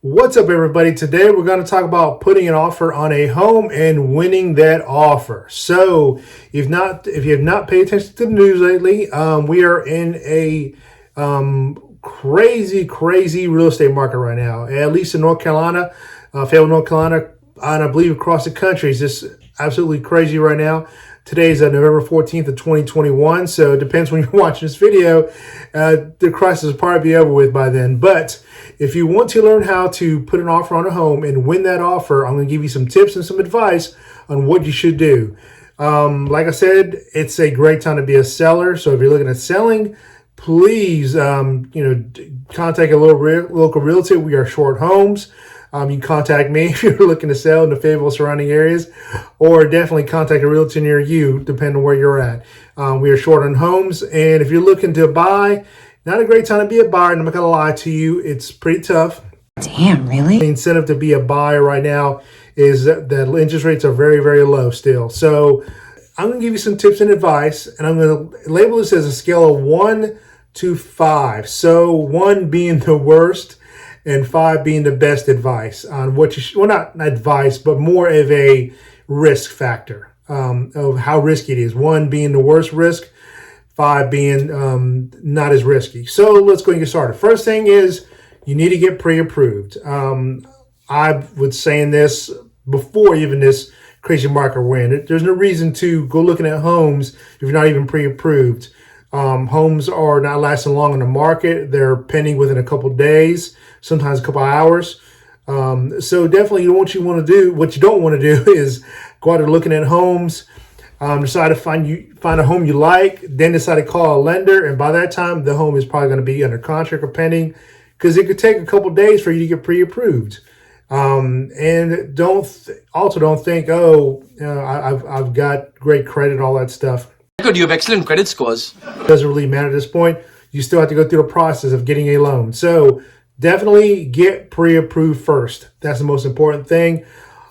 What's up, everybody? Today we're going to talk about putting an offer on a home and winning that offer. So, if you have not paid attention to the news lately, we are in a crazy real estate market right now. At least in North Carolina, Fayetteville, North Carolina, and I believe across the country is just absolutely crazy right now. Today is November 14th of 2021, so it depends when you're watching this video. The crisis will probably be over with by then. But if you want to learn how to put an offer on a home and win that offer, I'm going to give you some tips and some advice on what you should do. Like I said, it's a great time to be a seller. So if you're looking at selling, please, contact a local realtor. We are short homes. You can contact me if you're looking to sell in the Fayetteville surrounding areas, or definitely contact a realtor near you, depending on where you're at. We are short on homes, and if you're looking to buy, not a great time to be a buyer. I'm not going to lie to you. It's pretty tough. Damn, really? The incentive to be a buyer right now is that interest rates are very low still. So I'm going to give you some tips and advice, and I'm going to label this as a scale of 1 to 5. So 1 being the worst, and 5 being the best advice on what you should, well, not advice, but more of a risk factor of how risky it is. 1 being the worst risk, 5 being not as risky. So let's go and get started. First thing is you need to get pre-approved. I was saying this before even this crazy market we're in. There's no reason to go looking at homes if you're not even pre-approved. Homes are not lasting long in the market. They're pending within a couple days, sometimes a couple hours. So definitely what you don't want to do is go out there looking at homes, decide to find a home you like, then decide to call a lender. And by that time, the home is probably going to be under contract or pending, because it could take a couple days for you to get pre-approved. And don't think, I've got great credit, all that stuff. Good, you have excellent credit scores. Doesn't really matter at this point. You still have to go through the process of getting a loan. So definitely get pre-approved first. That's the most important thing.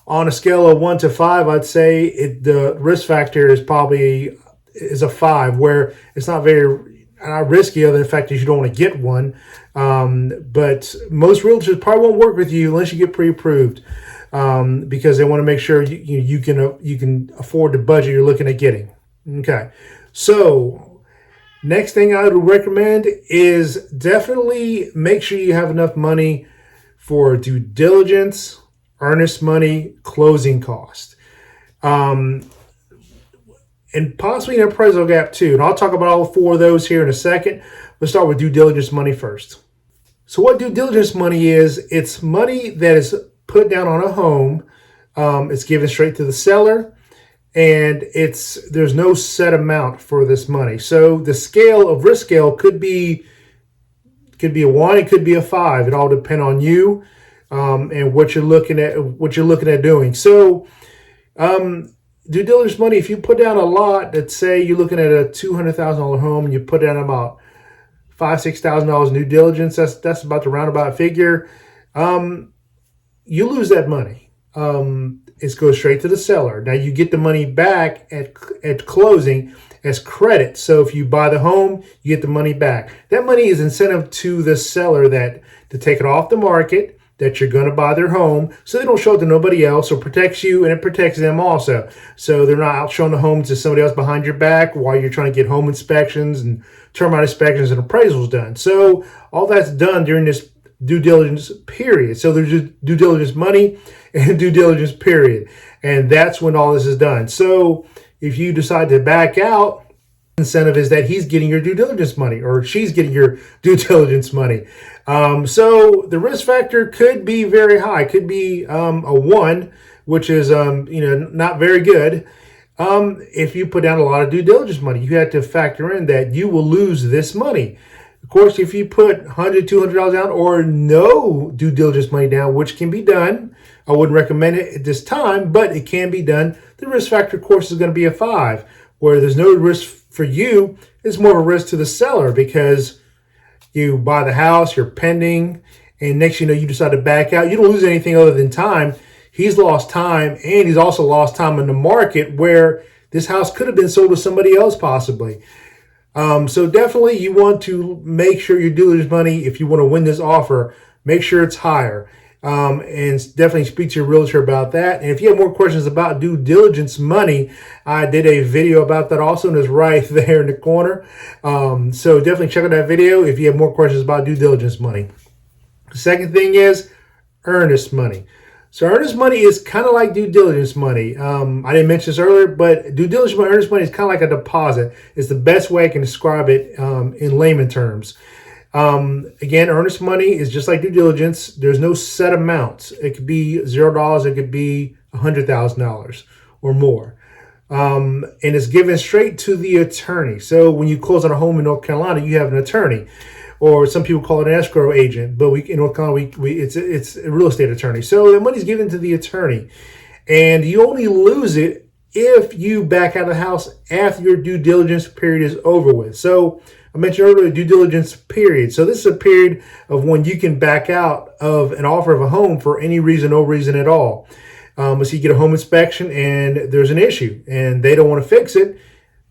On a scale of 1 to 5, I'd say the risk factor is probably a 5, where it's not risky other than the fact that you don't want to get one. But most realtors probably won't work with you unless you get pre-approved, because they want to make sure you can afford the budget you're looking at getting. Okay, so next thing I would recommend is definitely make sure you have enough money for due diligence, earnest money, closing cost, and possibly an appraisal gap too. And I'll talk about all 4 of those here in a second. Let's start with due diligence money first. So what due diligence money is, it's money that is put down on a home. It's given straight to the seller. And there's no set amount for this money. So the risk scale could be a 1, it could be a 5. It all depends on you and what you're looking at doing. So due diligence money, if you put down a lot, let's say you're looking at a $200,000 home and you put down about $5,000-$6,000 in due diligence, that's about the roundabout figure. You lose that money. It goes straight to the seller. Now you get the money back at closing as credit. So if you buy the home, you get the money back. That money is incentive to the seller to take it off the market, that you're going to buy their home, so they don't show it to nobody else. So it protects you and it protects them also. So they're not out showing the home to somebody else behind your back while you're trying to get home inspections and termite inspections and appraisals done. So all that's done during this due diligence period. So there's just due diligence money and due diligence period. And that's when all this is done. So if you decide to back out, incentive is that he's getting your due diligence money or she's getting your due diligence money. So the risk factor could be very high. Could be a 1, which is not very good. If you put down a lot of due diligence money, you have to factor in that you will lose this money. Of course, if you put $100, $200 down or no due diligence money down, which can be done, I wouldn't recommend it at this time, but it can be done. The risk factor, of course, is going to be a 5, where there's no risk for you. It's more of a risk to the seller, because you buy the house, you're pending, and next you decide to back out. You don't lose anything other than time. He's lost time, and he's also lost time in the market where this house could have been sold to somebody else possibly. So definitely you want to make sure your due diligence money, if you want to win this offer, make sure it's higher. and definitely speak to your realtor about that. And if you have more questions about due diligence money, I did a video about that also, and it's right there in the corner. So definitely check out that video if you have more questions about due diligence money. The second thing is earnest money. So earnest money is kind of like due diligence money. I didn't mention this earlier, but due diligence money, earnest money is kind of like a deposit. It's the best way I can describe it in layman terms. Again, earnest money is just like due diligence. There's no set amount. It could be $0. It could be $100,000 or more. And it's given straight to the attorney. So when you close on a home in North Carolina, you have an attorney, or some people call it an escrow agent, but in North Carolina, it's a real estate attorney. So the money's given to the attorney, and you only lose it if you back out of the house after your due diligence period is over with. So I mentioned earlier, due diligence period. So this is a period of when you can back out of an offer of a home for any reason, no reason at all. So you get a home inspection and there's an issue and they don't want to fix it,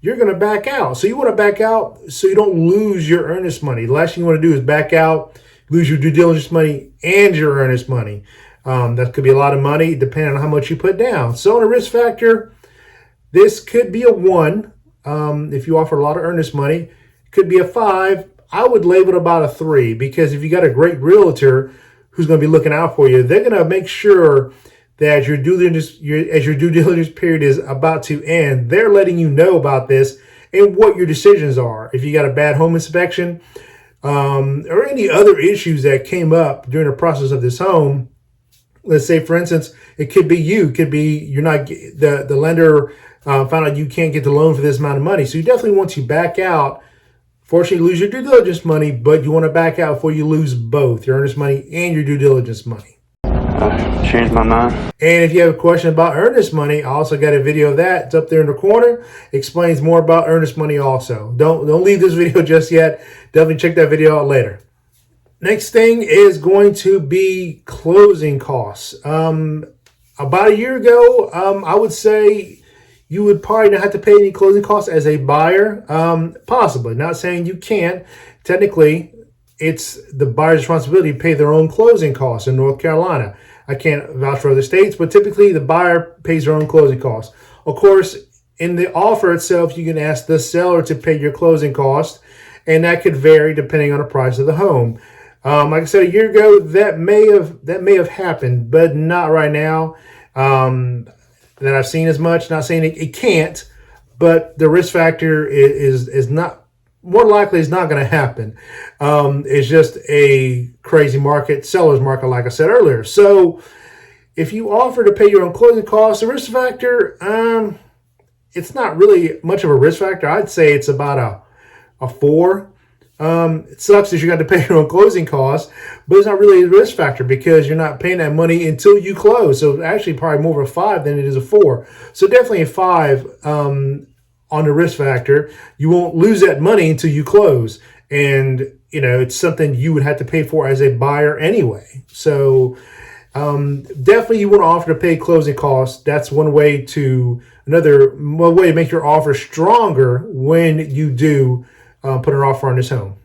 you're going to back out. So you want to back out so you don't lose your earnest money. The last thing you want to do is back out, lose your due diligence money and your earnest money. That could be a lot of money depending on how much you put down. So on a risk factor, this could be a 1. If you offer a lot of earnest money, it could be a 5. I would label it about a 3, because if you got a great realtor who's going to be looking out for you, they're going to make sure that as your due diligence period is about to end, they're letting you know about this and what your decisions are. If you got a bad home inspection or any other issues that came up during the process of this home, let's say, for instance, it could be you. It could be you're not the lender found out you can't get the loan for this amount of money. So you definitely want to back out. Fortunately, you lose your due diligence money, but you want to back out before you lose both your earnest money and your due diligence money. Changed my mind. And if you have a question about earnest money, I also got a video of that. It's up there in the corner. Explains more about earnest money also. Don't leave this video just yet. Definitely check that video out later. Next thing is going to be closing costs. About a year ago, I would say you would probably not have to pay any closing costs as a buyer. Possibly. Not saying you can't. Technically, it's the buyer's responsibility to pay their own closing costs in North Carolina. I can't vouch for other states, but typically the buyer pays their own closing costs. Of course, in the offer itself, you can ask the seller to pay your closing costs, and that could vary depending on the price of the home. Like I said, a year ago, that may have happened, but not right now. That I've seen as much. Not saying it can't, but the risk factor is not. More likely, it's not going to happen. It's just a crazy market, seller's market, like I said earlier. So if you offer to pay your own closing costs, the risk factor, it's not really much of a risk factor. I'd say it's about a 4. It sucks that you got to pay your own closing costs, but it's not really a risk factor because you're not paying that money until you close. So actually probably more of a 5 than it is a 4. So definitely a 5 on the risk factor. You won't lose that money until you close. And, it's something you would have to pay for as a buyer anyway. So definitely you want to offer to pay closing costs. That's one way another way to make your offer stronger when you do put an offer on this home.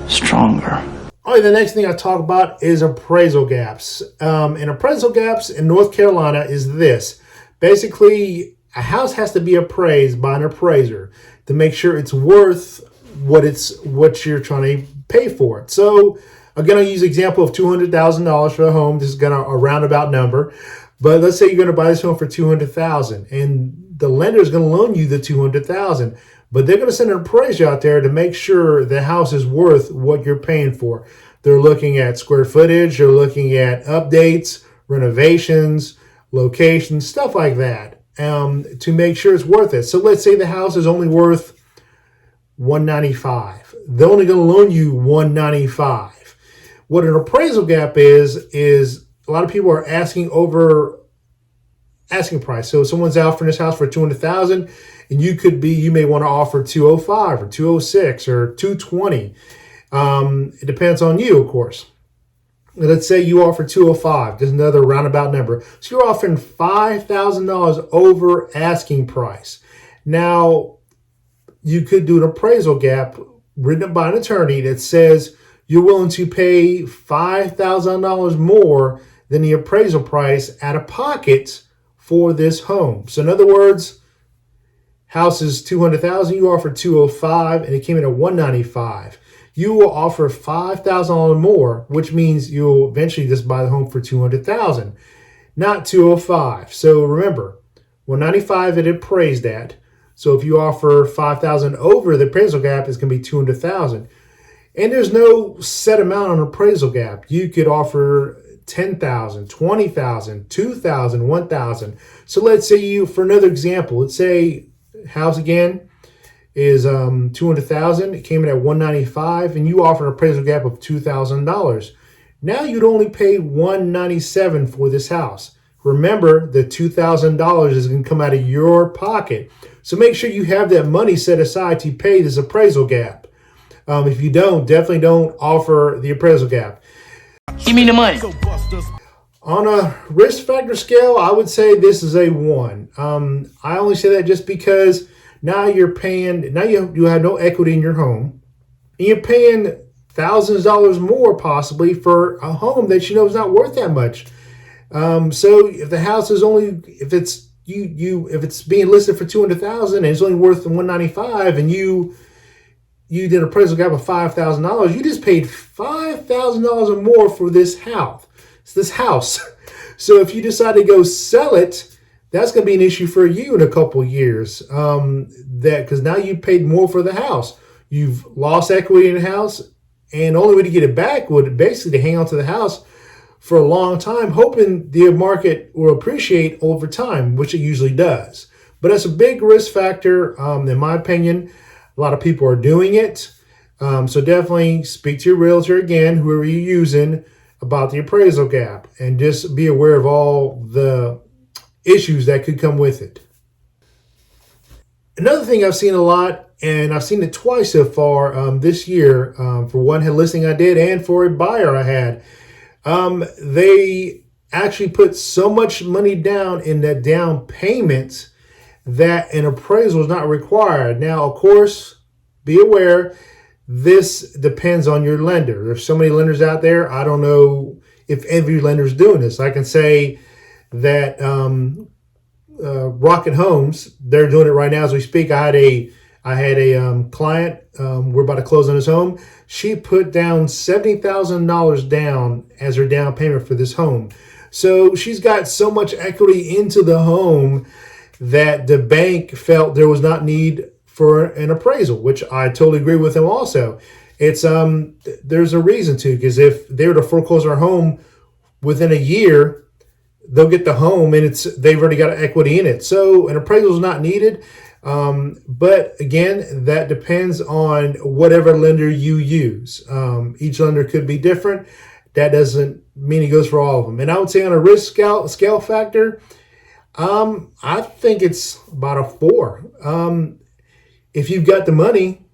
Stronger. All right, the next thing I talk about is appraisal gaps. And appraisal gaps in North Carolina is this. Basically, a house has to be appraised by an appraiser to make sure it's worth what you're trying to pay for it. So again, I'll use the example of $200,000 for the home. This is a roundabout number. But let's say you're going to buy this home for $200,000 and the lender is going to loan you the $200,000. But they're going to send an appraiser out there to make sure the house is worth what you're paying for. They're looking at square footage. They're looking at updates, renovations, locations, stuff like that. To make sure it's worth it. So let's say the house is only worth $195,000. They're only going to loan you $195,000. What an appraisal gap is a lot of people are asking over asking price. So if someone's offering this house for $200,000, and you may want to offer $205,000 or $206,000 or $220,000. It depends on you, of course. Let's say you offer $205,000, just another roundabout number. So you're offering $5,000 over asking price. Now, you could do an appraisal gap written up by an attorney that says you're willing to pay $5,000 more than the appraisal price out of pocket for this home. So in other words, house is $200,000, you offer $205,000, and it came in at $195,000. You will offer $5,000 more, which means you'll eventually just buy the home for $200,000, not $205,000. So remember, $195,000 it appraised at. So if you offer $5,000 over the appraisal gap, it's going to be $200,000. And there's no set amount on appraisal gap. You could offer $10,000, $20,000, $2,000, $1,000. So let's say you, for another example, let's say house again is $200,000. It came in at $195,000, and you offer an appraisal gap of $2,000. Now you'd only pay $197,000 for this house. Remember, the $2,000 is going to come out of your pocket. So make sure you have that money set aside to pay this appraisal gap. If you don't, definitely don't offer the appraisal gap. Give me the money. On a risk factor scale, I would say this is a 1. I only say that just because now you have no equity in your home, and you're paying thousands of dollars more possibly for a home that you know is not worth that much. So if the house is only, if it's being listed for $200,000 and it's only worth $195,000, and you did an appraisal gap of $5,000, you just paid $5,000 more for this house. It's this house. So if you decide to go sell it, that's going to be an issue for you in a couple of years. Because now you paid more for the house. You've lost equity in the house, and the only way to get it back would basically to hang on to the house for a long time, hoping the market will appreciate over time, which it usually does. But that's a big risk factor, in my opinion. A lot of people are doing it. So definitely speak to your realtor again, whoever you're using, about the appraisal gap, and just be aware of all the issues that could come with it. Another thing I've seen a lot, and I've seen it twice so far this year, for one listing I did and for a buyer I had, they actually put so much money down in that down payment that an appraisal is not required. Now, of course, be aware, this depends on your lender. There's so many lenders out there. I don't know if every lender is doing this. I can say that Rocket Homes, they're doing it right now as we speak. I had a client, we're about to close on his home. She put down $70,000 down as her down payment for this home. So she's got so much equity into the home that the bank felt there was not need for an appraisal, which I totally agree with them also. It's there's a reason to, because if they were to foreclose our home within a year, they'll get the home and they've already got equity in it. So an appraisal is not needed. But again, that depends on whatever lender you use. Each lender could be different. That doesn't mean it goes for all of them. And I would say on a risk scale factor, I think it's about a 4. If you've got the money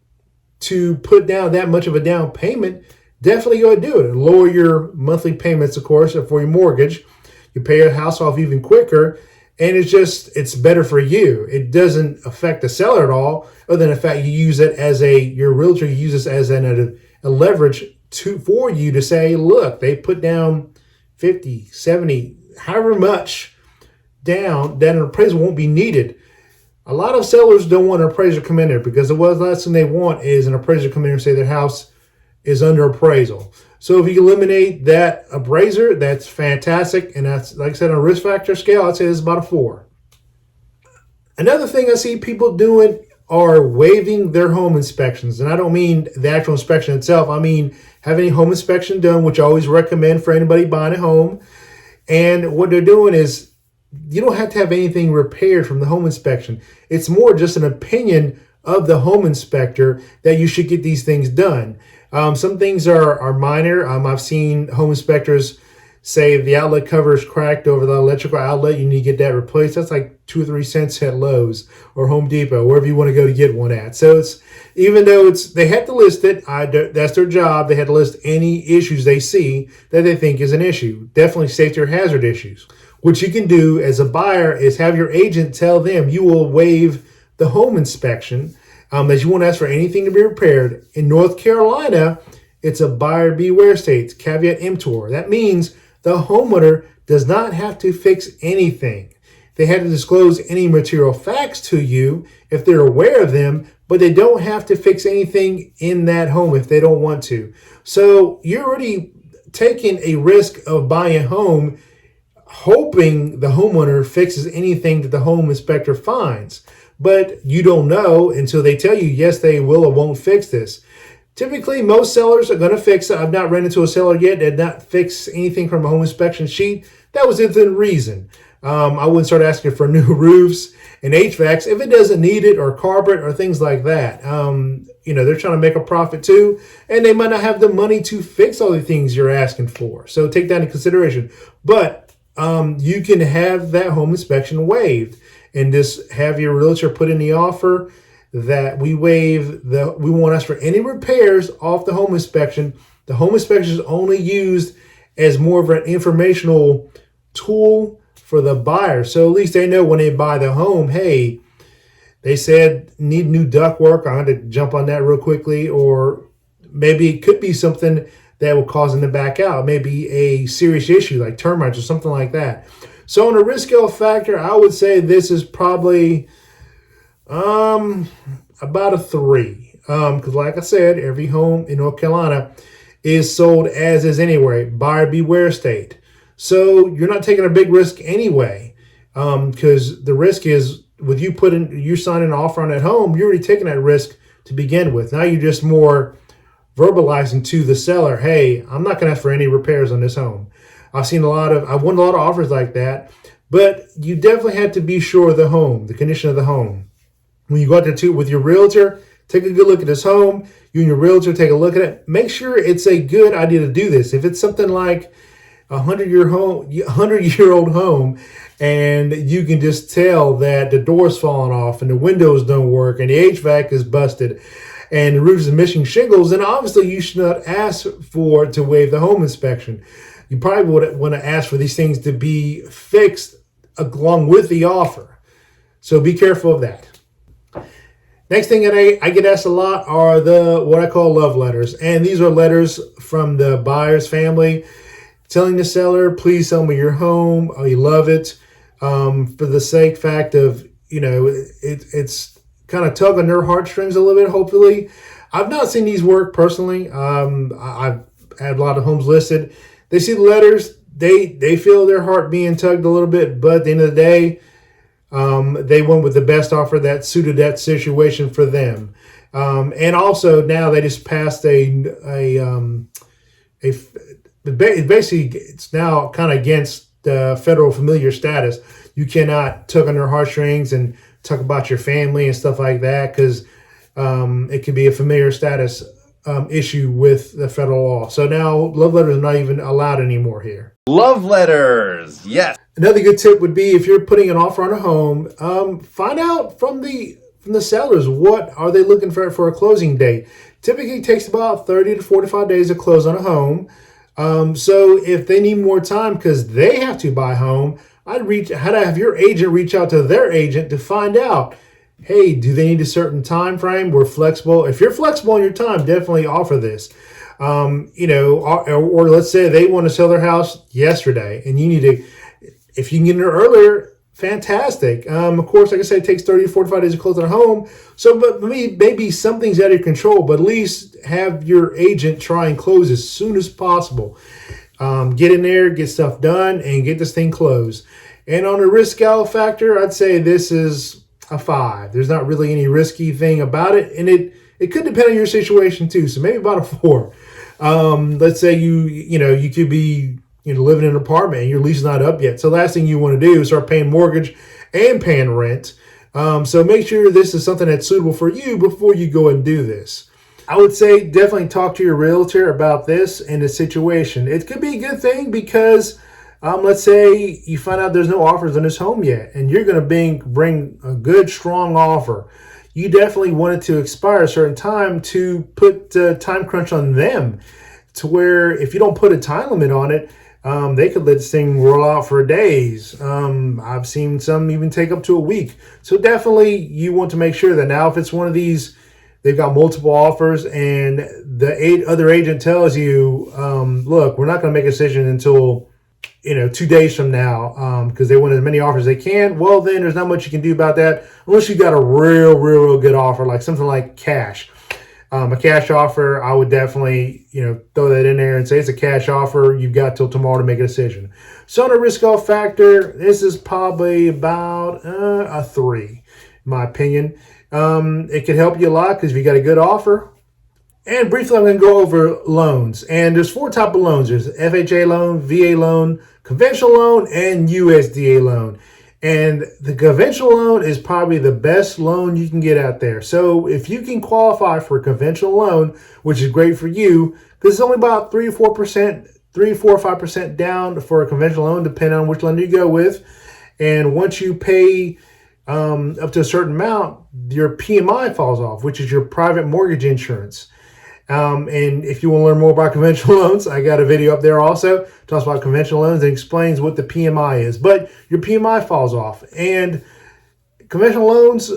to put down that much of a down payment, definitely go ahead and do it. Lower your monthly payments, of course, for your mortgage. You pay your house off even quicker, and it's better for you. It doesn't affect the seller at all, other than the fact you use it as your realtor uses as a leverage for you to say, look, they put down 50, 70, however much down that an appraisal won't be needed. A lot of sellers don't want an appraiser to come in there, because the last thing they want is an appraiser to come in and say their house is under appraisal. So if you eliminate that appraiser, that's fantastic. And that's, like I said, on a risk factor scale, I'd say this is about a 4. Another thing I see people doing are waiving their home inspections. And I don't mean the actual inspection itself. I mean having a home inspection done, which I always recommend for anybody buying a home. And what they're doing is, you don't have to have anything repaired from the home inspection. It's more just an opinion of the home inspector that you should get these things done. Some things are minor. I've seen home inspectors say if the outlet cover is cracked over the electrical outlet, you need to get that replaced. That's like 2 or 3 cents at Lowe's or Home Depot, wherever you want to go to get one at. So even though they have to list it, that's their job. They have to list any issues they see that they think is an issue. Definitely safety or hazard issues. What you can do as a buyer is have your agent tell them you will waive the home inspection, as you won't ask for anything to be repaired. In North Carolina, it's a buyer beware state, caveat emptor. That means the homeowner does not have to fix anything. They have to disclose any material facts to you if they're aware of them, but they don't have to fix anything in that home if they don't want to. So you're already taking a risk of buying a home hoping the homeowner fixes anything that the home inspector finds. But you don't know until they tell you, yes, they will or won't fix this. Typically, most sellers are going to fix it. I've not ran into a seller yet that did not fix anything from a home inspection sheet. That was within reason. I wouldn't start asking for new roofs and HVACs if it doesn't need it, or carpet or things like that. They're trying to make a profit too, and they might not have the money to fix all the things you're asking for. So take that into consideration. But you can have that home inspection waived and just have your realtor put in the offer that we won't ask for any repairs off the home inspection. The home inspection is only used as more of an informational tool for the buyer. So at least they know when they buy the home, hey, they said need new duct work. I had to jump on that real quickly. Or maybe it could be something that will cause them to back out. Maybe a serious issue like termites or something like that. So on a risk scale factor, I would say this is probably about a 3. Because like I said, every home in North Carolina is sold as is anyway. Buyer beware state. So you're not taking a big risk anyway. Because the risk is with you signing an offer on that home, you're already taking that risk to begin with. Now you're just more verbalizing to the seller, hey, I'm not going to ask for any repairs on this home. I've won a lot of offers like that, but you definitely have to be sure of the home, the condition of the home. When you go out there with your realtor, take a good look at this home. You and your realtor take a look at it. Make sure it's a good idea to do this. If it's something like a 100-year-old home, and you can just tell that the door's falling off and the windows don't work and the HVAC is busted and the roof is missing shingles, then obviously you should not ask to waive the home inspection. You probably would want to ask for these things to be fixed along with the offer. So be careful of that. Next thing that I get asked a lot are what I call love letters. And these are letters from the buyer's family telling the seller, please sell me your home. You love it. For the fact of, it's kind of tug on their heartstrings a little bit, hopefully. I've not seen these work personally. I've had a lot of homes listed. They see the letters. They feel their heart being tugged a little bit. But at the end of the day, they went with the best offer that suited that situation for them. And also now they just passed it's now kind of against the federal familiar status. You cannot tug on their heartstrings and talk about your family and stuff like that, because it could be a familiar status issue with the federal law. So now love letters are not even allowed anymore here. Love letters, yes. Another good tip would be, if you're putting an offer on a home, find out from the sellers, what are they looking for a closing date. Typically it takes about 30 to 45 days to close on a home. So if they need more time because they have to buy a home, I'd have your agent reach out to their agent to find out, hey, do they need a certain time frame? We're flexible. If you're flexible on your time, definitely offer this. Or let's say they want to sell their house yesterday and you need to, if you can get in there earlier, fantastic. Of course, like I said, it takes 30 to 45 days to close on a home. So, but maybe something's out of your control, but at least have your agent try and close as soon as possible. Get in there, get stuff done, and get this thing closed. And on a risk scale factor, I'd say this is a 5. There's not really any risky thing about it. And it could depend on your situation too. So maybe about a 4. Let's say you could be living in an apartment and your lease is not up yet. So last thing you want to do is start paying mortgage and paying rent. So make sure this is something that's suitable for you before you go and do this. I would say definitely talk to your realtor about this and the situation. It could be a good thing because let's say you find out there's no offers on this home yet and you're going to bring a good, strong offer. You definitely want it to expire a certain time to put time crunch on them, to where if you don't put a time limit on it, they could let this thing roll out for days. I've seen some even take up to a week. So definitely you want to make sure that now if it's one of these, they've got multiple offers and the other agent tells you, look, we're not going to make a decision until 2 days from now, because they want as many offers as they can. Well, then there's not much you can do about that unless you got a real good offer, like something like cash. A cash offer, I would definitely, throw that in there and say it's a cash offer. You've got till tomorrow to make a decision. So on a risk-off factor, this is probably about a 3, in my opinion. It could help you a lot because if you got a good offer. And briefly, I'm going to go over loans. And there's 4 types of loans. There's FHA loan, VA loan, conventional loan, and USDA loan. And the conventional loan is probably the best loan you can get out there. So if you can qualify for a conventional loan, which is great for you, because it's only about 3 or 5% down for a conventional loan, depending on which lender you go with. And once you pay up to a certain amount, your PMI falls off, which is your private mortgage insurance. And if you want to learn more about conventional loans, I got a video up there also, talks about conventional loans and explains what the PMI is. But your PMI falls off. And conventional loans,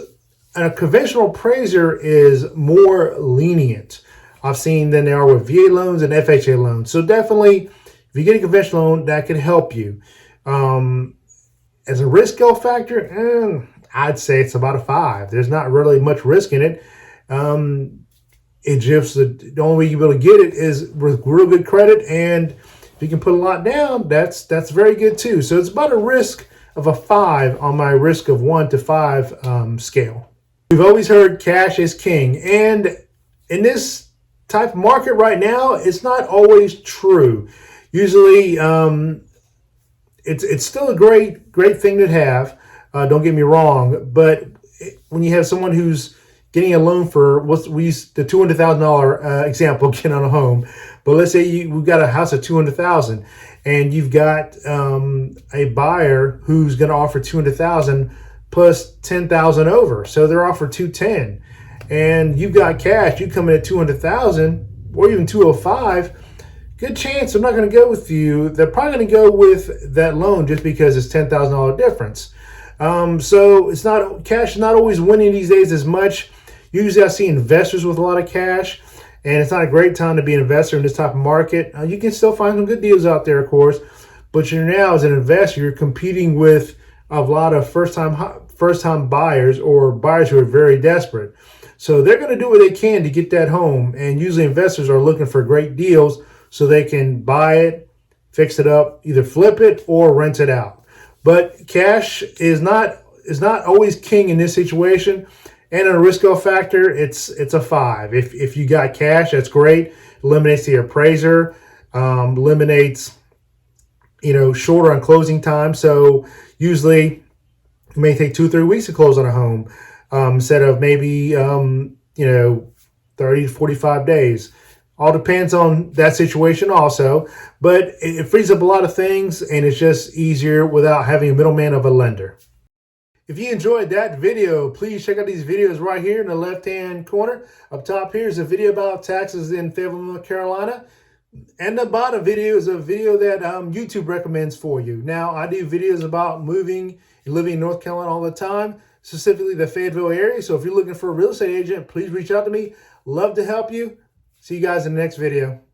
a conventional appraiser is more lenient, I've seen, than they are with VA loans and FHA loans. So definitely, if you get a conventional loan, that can help you. As a risk-off factor, I'd say it's about a 5. There's not really much risk in it. It just the only way you'll be able to get it is with real good credit, and if you can put a lot down, that's very good too. So it's about a risk of a 5 on my risk of 1 to 5 scale. We've always heard cash is king, and in this type of market right now, it's not always true. Usually, it's still a great thing to have. Don't get me wrong, but when you have someone who's getting a loan for the $200,000 example, get on a home, but let's say we've got a house of $200,000, and you've got a buyer who's going to offer $200,000 plus $10,000 over, so they're offered $210,000, and you've got cash. You come in at $200,000 or even $205,000. Good chance they're not going to go with you. They're probably going to go with that loan just because it's $10,000 difference. So it's not, cash is not always winning these days as much. Usually I see investors with a lot of cash, and it's not a great time to be an investor in this type of market. You can still find some good deals out there, of course, but you're now, as an investor, you're competing with a lot of first-time buyers or buyers who are very desperate. So they're going to do what they can to get that home, and usually investors are looking for great deals so they can buy it, fix it up, either flip it or rent it out. But cash is not always king in this situation. And on a risk-off factor, it's a 5. If you got cash, that's great. Eliminates the appraiser, eliminates shorter on closing time. So usually it may take 2 or 3 weeks to close on a home instead of maybe 30 to 45 days. All depends on that situation also, but it frees up a lot of things, and it's just easier without having a middleman of a lender. If you enjoyed that video, please check out these videos right here in the left-hand corner. Up top here is a video about taxes in Fayetteville, North Carolina. And the bottom video is a video that YouTube recommends for you. Now, I do videos about moving and living in North Carolina all the time, specifically the Fayetteville area. So if you're looking for a real estate agent, please reach out to me. Love to help you. See you guys in the next video.